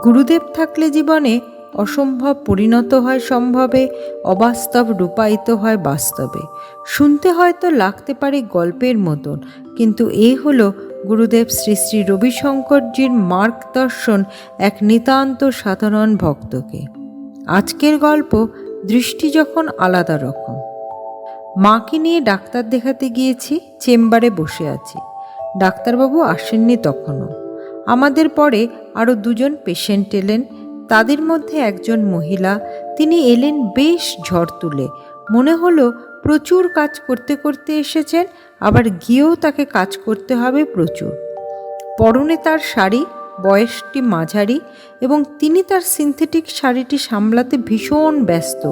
গুরুদেব থাকলে জীবনে অসম্ভব পরিণত হয় সম্ভবে, অবাস্তব রূপায়িত হয় বাস্তবে। শুনতে হয়তো লাগতে পারে গল্পের মতন, কিন্তু এই হলো গুরুদেব শ্রী শ্রী রবিশঙ্করজির মার্গদর্শন এক নিতান্ত সাধারণ ভক্তকে। আজকের গল্প দৃষ্টি যখন আলাদা রকম। মাকে নিয়ে ডাক্তার দেখাতে গিয়েছি, চেম্বারে বসে আছি। ডাক্তারবাবু আসেননি তখনও। আমাদের পরে আরও দুজন পেশেন্ট এলেন। তাদের মধ্যে একজন মহিলা, তিনি এলেন বেশ ঝড় তুলে। মনে হলো প্রচুর কাজ করতে করতে এসেছেন, আবার গিয়েও তাকে কাজ করতে হবে প্রচুর। পরনে তার শাড়ি, বয়সটি মাঝারি, এবং তিনি তার সিনথেটিক শাড়িটি সামলাতে ভীষণ ব্যস্ত।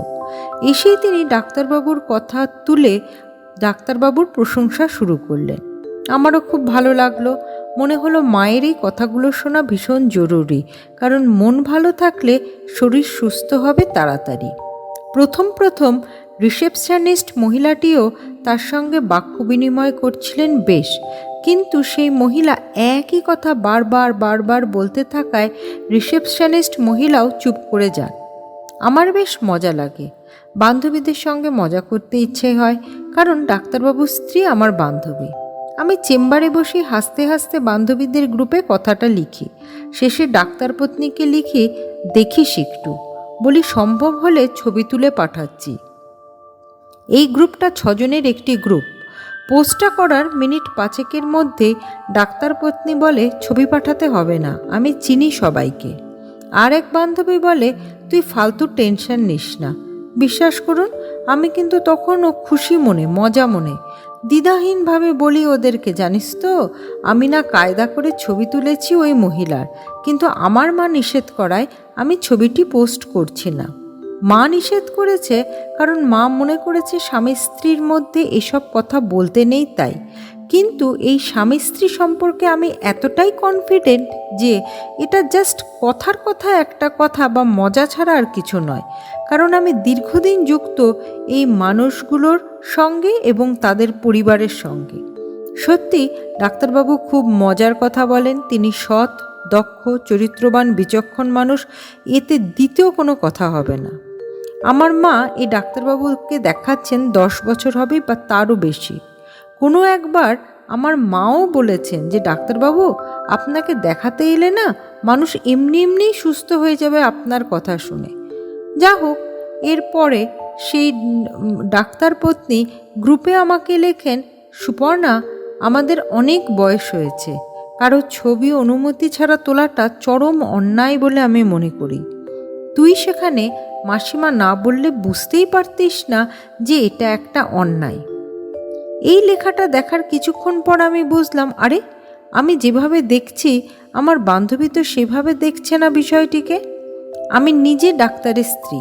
এসেই তিনি ডাক্তারবাবুর কথা তুলে ডাক্তারবাবুর প্রশংসা শুরু করলেন। আমারও খুব ভালো লাগলো। মনে হলো মায়ের এই কথাগুলো শোনা ভীষণ জরুরি, কারণ মন ভালো থাকলে শরীর সুস্থ হবে তাড়াতাড়ি। প্রথম রিসেপশনিস্ট মহিলাটিও তার সঙ্গে বাক্য বিনিময় করছিলেন বেশ, কিন্তু সেই মহিলা একই কথা বারবার বলতে থাকায় রিসেপশনিস্ট মহিলাও চুপ করে যান। আমার বেশ মজা লাগে। বান্ধবীদের সঙ্গে মজা করতে ইচ্ছে হয়, কারণ ডাক্তারবাবুর স্ত্রী আমার বান্ধবী। আমি চেম্বারে বসে হাসতে হাসতে বান্ধবীদের গ্রুপে কথাটা লিখি। শেষে ডাক্তার পত্নীকে লিখি, দেখিস একটু, বলি সম্ভব হলে ছবি তুলে পাঠাচ্ছি। এই গ্রুপটা 6 জনের একটি গ্রুপ। পোস্টটা করার মিনিট 5 মধ্যে ডাক্তার পত্নী বলে, ছবি পাঠাতে হবে না, আমি চিনি সবাইকে। আর এক বান্ধবী বলে, তুই ফালতু টেনশন নিস না। বিশ্বাস করুন, আমি কিন্তু তখনও খুশি মনে, মজা মনে দ্বিধাহীনভাবে বলি ওদেরকে, জানিস তো, আমি না কায়দা করে ছবি তুলেছি ওই মহিলার, কিন্তু আমার মা নিষেধ করায় আমি ছবিটি পোস্ট করছি না। মা নিষেধ করেছে কারণ মা মনে করেছে স্বামী স্ত্রীর মধ্যে এসব কথা বলতে নেই তাই। কিন্তু এই স্বামী স্ত্রী সম্পর্কে আমি এতটাই কনফিডেন্ট যে এটা জাস্ট কথার কথা, একটা কথা বা মজা ছাড়া আর কিছু নয়, কারণ আমি দীর্ঘদিন যুক্ত এই মানুষগুলোর সঙ্গে এবং তাদের পরিবারের সঙ্গে। সত্যি ডাক্তারবাবু খুব মজার কথা বলেন। তিনি সৎ, দক্ষ, চরিত্রবান, বিচক্ষণ মানুষ, এতে দ্বিতীয় কোনো কথা হবে না। আমার মা এই ডাক্তারবাবুকে দেখাচ্ছেন 10 বছর হবে বা তারও বেশি। কোনো একবার আমার মাও বলেছেন যে, ডাক্তারবাবু আপনাকে দেখাতে এলে না মানুষ এমনিই সুস্থ হয়ে যাবে আপনার কথা শুনে। যা হোক, এরপরে সেই ডাক্তার পত্নী গ্রুপে আমাকে লেখেন, সুপর্ণা, আমাদের অনেক বয়স হয়েছে, কারো ছবি অনুমতি ছাড়া তোলাটা চরম অন্যায় বলে আমি মনে করি। তুই সেখানে মাসিমা না বললে বুঝতেই পারতিস না যে এটা একটা অন্যায়। এই লেখাটা দেখার কিছুক্ষণ পর আমি বুঝলাম, আরে আমি যেভাবে দেখছি আমার বান্ধবী তো সেভাবে দেখছে না বিষয়টিকে। আমি নিজে ডাক্তারের স্ত্রী,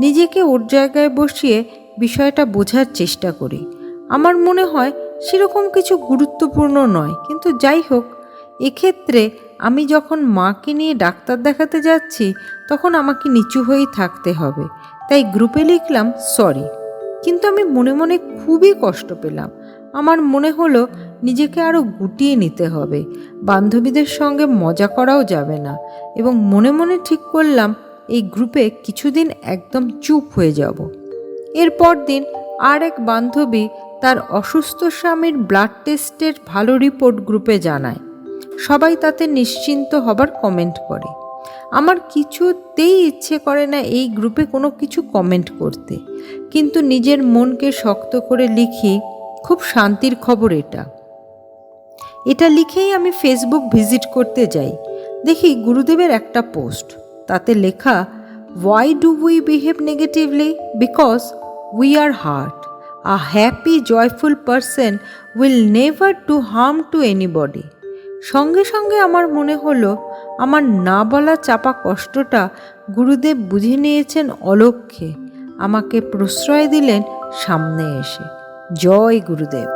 নিজেকে ওর জায়গায় বসিয়ে বিষয়টা বোঝার চেষ্টা করি। আমার মনে হয় সেরকম কিছু গুরুত্বপূর্ণ নয়, কিন্তু যাই হোক, এক্ষেত্রে আমি যখন মাকে নিয়ে ডাক্তার দেখাতে যাচ্ছি তখন আমাকে নিচু হয়েই থাকতে হবে। তাই গ্রুপে লিখলাম, সরি। কিন্তু আমি মনে মনে খুবই কষ্ট পেলাম। আমার মনে হলো নিজেকে আরও গুটিয়ে নিতে হবে, বান্ধবীদের সঙ্গে মজা করাও যাবে না, এবং মনে মনে ঠিক করলাম এই গ্রুপে কিছুদিন একদম চুপ হয়ে যাব। এরপর দিন আর এক বান্ধবী তার অসুস্থ স্বামীর ব্লাড টেস্টের ভালো রিপোর্ট গ্রুপে জানায়। সবাই তাতে নিশ্চিন্ত হবার কমেন্ট করে। আমার কিছুতেই ইচ্ছে করে না এই গ্রুপে কোনো কিছু কমেন্ট করতে, কিন্তু নিজের মনকে শক্ত করে লিখি, খুব শান্তির খবর এটা লিখেই আমি ফেসবুক ভিজিট করতে যাই। দেখি গুরুদেবের একটা পোস্ট, তাতে লেখা, Why do we behave negatively? Because we are hurt. A happy, joyful person will never do harm to anybody. সঙ্গে সঙ্গে আমার মনে হলো আমার না বলা চাপা কষ্টটা গুরুদেব বুঝে নিয়েছেন অলক্ষ্যে। আমাকে প্রশ্রয় দিলেন সামনে এসে। জয় গুরুদেব।